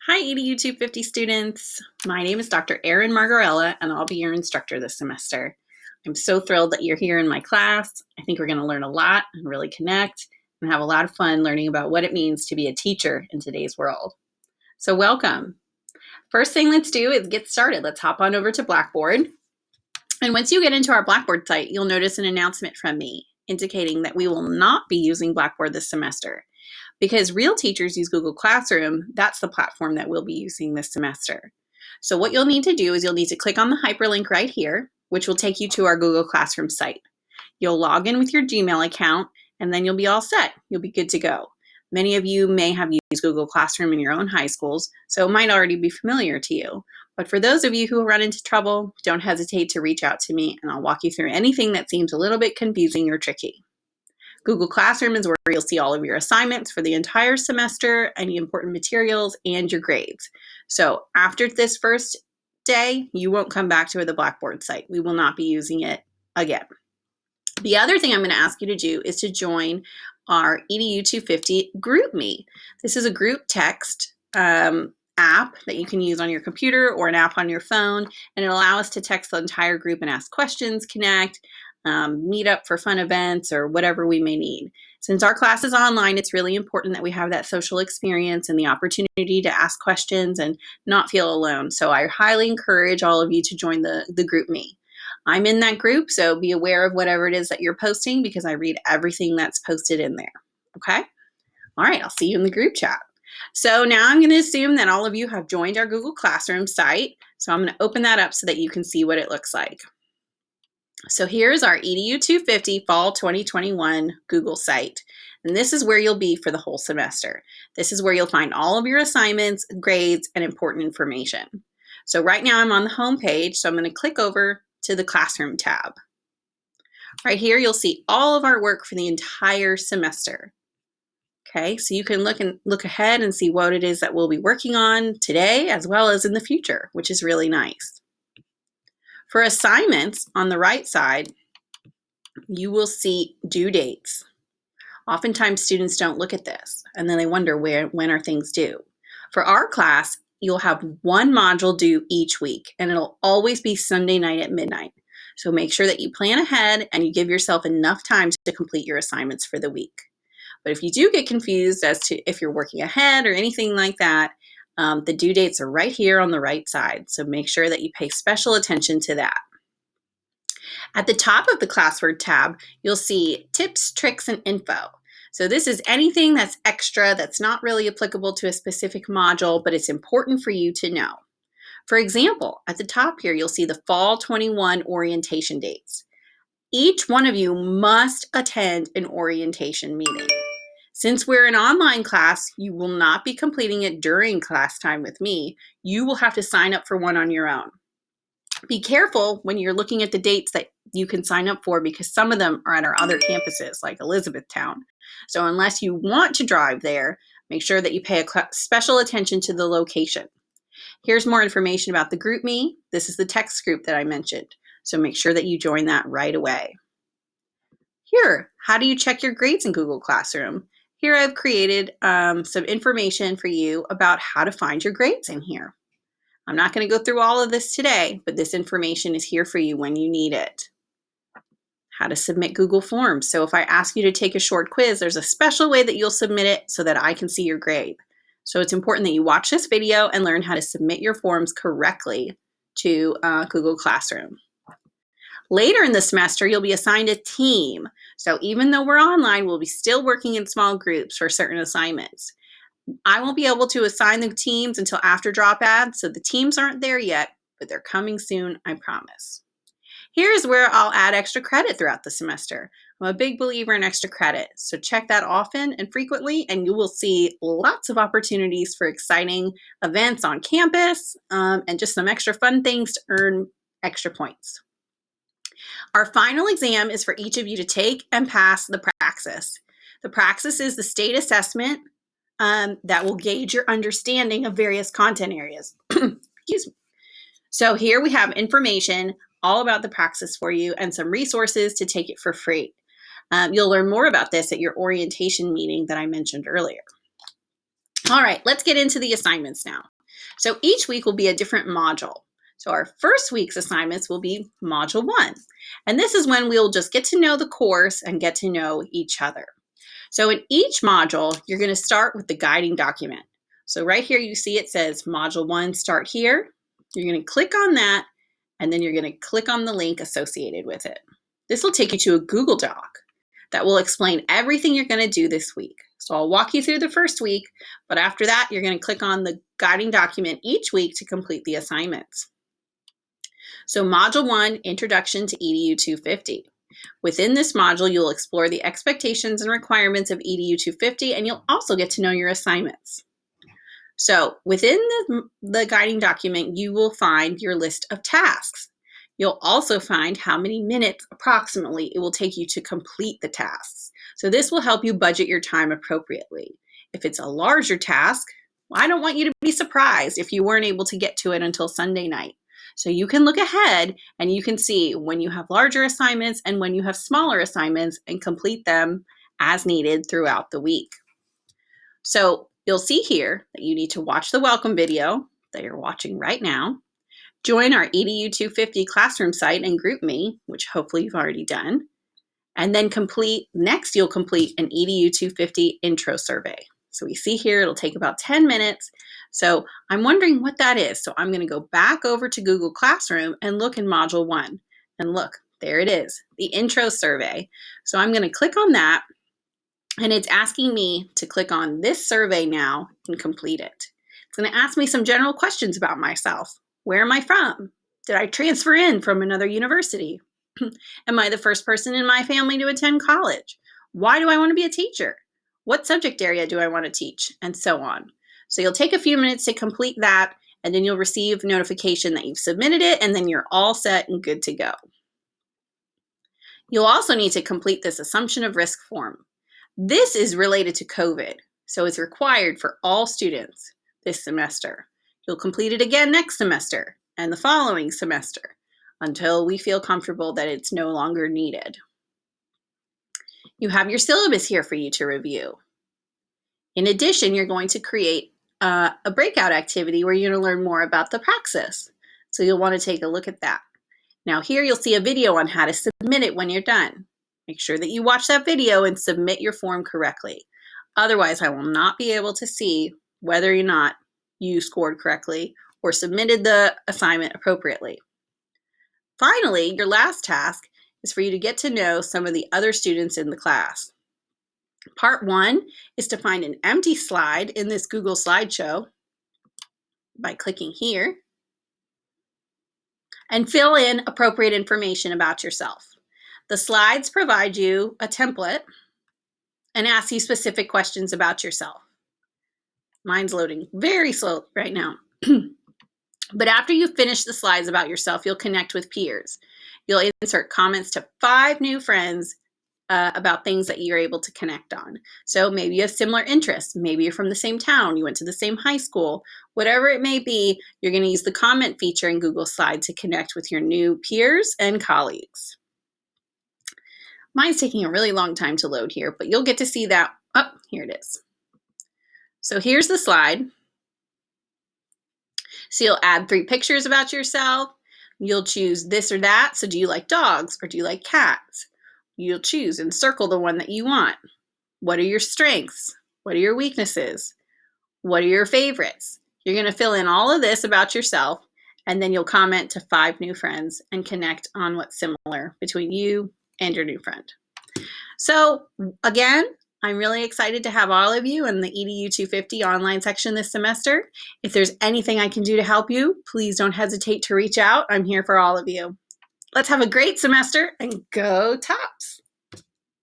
Hi EDU 250 students. My name is Dr. Erin Margarella and I'll be your instructor this semester. I'm so thrilled that you're here in my class. I think we're going to learn a lot and really connect and have a lot of fun learning about what it means to be a teacher in today's world. So welcome. First thing let's do is get started. Let's hop on over to Blackboard. And once you get into our Blackboard site, you'll notice an announcement from me indicating that we will not be using Blackboard this semester. Because real teachers use Google Classroom, that's the platform that we'll be using this semester. So what you'll need to do is you'll need to click on the hyperlink right here, which will take you to our Google Classroom site. You'll log in with your Gmail account, and then you'll be all set. You'll be good to go. Many of you may have used Google Classroom in your own high schools, so it might already be familiar to you. But for those of you who run into trouble, don't hesitate to reach out to me, and I'll walk you through anything that seems a little bit confusing or tricky. Google Classroom is where you'll see all of your assignments for the entire semester, any important materials, and your grades. So after this first day, you won't come back to the Blackboard site. We will not be using it again. The other thing I'm going to ask you to do is to join our EDU 250 GroupMe. This is a group text app that you can use on your computer or an app on your phone, and it'll allow us to text the entire group and ask questions, connect, meet up for fun events or whatever we may need. Since our class is online, it's really important that we have that social experience and the opportunity to ask questions and not feel alone. So I highly encourage all of you to join the GroupMe. I'm in that group, so be aware of whatever it is that you're posting because I read everything that's posted in there. Okay? All right, I'll see you in the group chat. So now I'm going to assume that all of you have joined our Google Classroom site. So I'm going to open that up so that you can see what it looks like. So here's our EDU 250 Fall 2021 Google site. And this is where you'll be for the whole semester. This is where you'll find all of your assignments, grades, and important information. So right now I'm on the home page, so I'm going to click over to the Classroom tab. Right here you'll see all of our work for the entire semester. Okay, so you can look ahead and see what it is that we'll be working on today as well as in the future, which is really nice. For assignments, on the right side, you will see due dates. Oftentimes, students don't look at this, and then they wonder when are things due. For our class, you'll have one module due each week, and it'll always be Sunday night at midnight. So make sure that you plan ahead and you give yourself enough time to complete your assignments for the week. But if you do get confused as to if you're working ahead or anything like that, the due dates are right here on the right side, so make sure that you pay special attention to that. At the top of the classwork tab, you'll see tips, tricks, and info. So this is anything that's extra that's not really applicable to a specific module, but it's important for you to know. For example, at the top here, you'll see the Fall 21 orientation dates. Each one of you must attend an orientation meeting. Since we're an online class, you will not be completing it during class time with me. You will have to sign up for one on your own. Be careful when you're looking at the dates that you can sign up for because some of them are at our other campuses like Elizabethtown. So unless you want to drive there, make sure that you pay special attention to the location. Here's more information about the GroupMe. This is the text group that I mentioned. So make sure that you join that right away. Here, how do you check your grades in Google Classroom? Here I've created some information for you about how to find your grades in here. I'm not going to go through all of this today, but this information is here for you when you need it. How to submit Google Forms. So if I ask you to take a short quiz, there's a special way that you'll submit it so that I can see your grade. So it's important that you watch this video and learn how to submit your forms correctly to Google Classroom. Later in the semester, you'll be assigned a team. So even though we're online, we'll be still working in small groups for certain assignments. I won't be able to assign the teams until after drop ads, so the teams aren't there yet, but they're coming soon, I promise. Here's where I'll add extra credit throughout the semester. I'm a big believer in extra credit, so check that often and frequently, and you will see lots of opportunities for exciting events on campus and just some extra fun things to earn extra points. Our final exam is for each of you to take and pass the Praxis. The Praxis is the state assessment that will gauge your understanding of various content areas. Excuse me. So here we have information all about the Praxis for you and some resources to take it for free. You'll learn more about this at your orientation meeting that I mentioned earlier. All right, let's get into the assignments now. So each week will be a different module. So our first week's assignments will be Module 1. And this is when we'll just get to know the course and get to know each other. So in each module, you're going to start with the guiding document. So right here you see it says Module 1, start here. You're going to click on that, and then you're going to click on the link associated with it. This will take you to a Google Doc that will explain everything you're going to do this week. So I'll walk you through the first week, but after that, you're going to click on the guiding document each week to complete the assignments. So Module 1, Introduction to EDU 250. Within this module, you'll explore the expectations and requirements of EDU 250, and you'll also get to know your assignments. So within the guiding document, you will find your list of tasks. You'll also find how many minutes approximately it will take you to complete the tasks. So this will help you budget your time appropriately. If it's a larger task, well, I don't want you to be surprised if you weren't able to get to it until Sunday night. So you can look ahead and you can see when you have larger assignments and when you have smaller assignments and complete them as needed throughout the week. So you'll see here that you need to watch the welcome video that you're watching right now, join our EDU 250 classroom site and group me, which hopefully you've already done, and then you'll complete an EDU 250 intro survey. So we see here it'll take about 10 minutes. So I'm wondering what that is. So I'm going to go back over to Google Classroom and look in Module 1. And look, there it is, the intro survey. So I'm going to click on that. And it's asking me to click on this survey now and complete it. It's going to ask me some general questions about myself. Where am I from? Did I transfer in from another university? Am I the first person in my family to attend college? Why do I want to be a teacher? What subject area do I want to teach? And so on. So you'll take a few minutes to complete that, and then you'll receive notification that you've submitted it, and then you're all set and good to go. You'll also need to complete this assumption of risk form. This is related to COVID, so it's required for all students this semester. You'll complete it again next semester and the following semester until we feel comfortable that it's no longer needed. You have your syllabus here for you to review. In addition, you're going to create a breakout activity where you're going to learn more about the praxis. So you'll want to take a look at that. Now here you'll see a video on how to submit it when you're done. Make sure that you watch that video and submit your form correctly. Otherwise, I will not be able to see whether or not you scored correctly or submitted the assignment appropriately. Finally, your last task is for you to get to know some of the other students in the class. Part 1 is to find an empty slide in this Google slideshow by clicking here and fill in appropriate information about yourself. The slides provide you a template and ask you specific questions about yourself. Mine's loading very slow right now. But after you finish the slides about yourself, you'll connect with peers. You'll insert comments to 5 new friends about things that you're able to connect on. So maybe you have similar interests. Maybe you're from the same town. You went to the same high school. Whatever it may be, you're going to use the comment feature in Google Slides to connect with your new peers and colleagues. Mine's taking a really long time to load here, but you'll get to see that. Oh, here it is. So here's the slide. So you'll add 3 pictures about yourself. You'll choose this or that. So do you like dogs or do you like cats? You'll choose and circle the one that you want. What are your strengths? What are your weaknesses? What are your favorites? You're going to fill in all of this about yourself, and then you'll comment to 5 new friends and connect on what's similar between you and your new friend. So again, I'm really excited to have all of you in the EDU 250 online section this semester. If there's anything I can do to help you, please don't hesitate to reach out. I'm here for all of you. Let's have a great semester and go Tops!